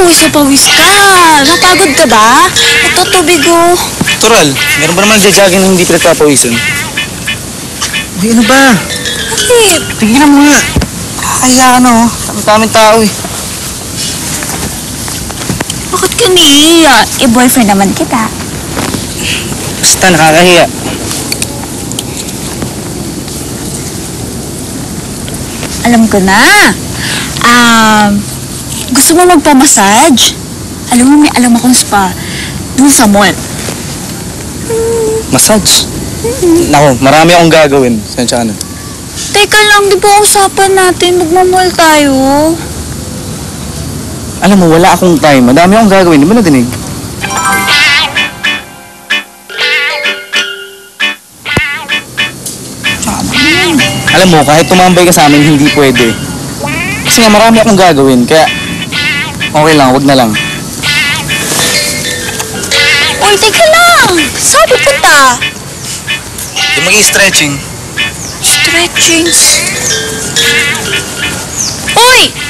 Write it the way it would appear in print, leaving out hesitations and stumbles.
pawis na pawis ka. Napagod ka ba? Ito, tubig oh. Tural, meron ba naman nagja-jogging na hindi pinagpapawisan? Uy, ano ba? Bakit? Tigilan mo nga. Kaya ano, taming tao eh. Bakit ka niya? boyfriend naman kita. Basta nakakahiya. Alam ko na. Gusto mo magpa-massage? Alam mo, may alam akong spa. Dun sa mall. Massage? Naku, marami akong gagawin. Sensya ka na. Teka lang, di ba usapan natin? Magmamall tayo. Alam mo, wala akong time. Madami akong gagawin. Di ba nadinig? Alam mo, kahit tumambay ka sa amin, hindi pwede. Kasi nga marami akong gagawin, kaya okay lang, wag na lang. Uy, teka lang! Saan pupunta? Di mag-i-stretching. Stretching. Uy!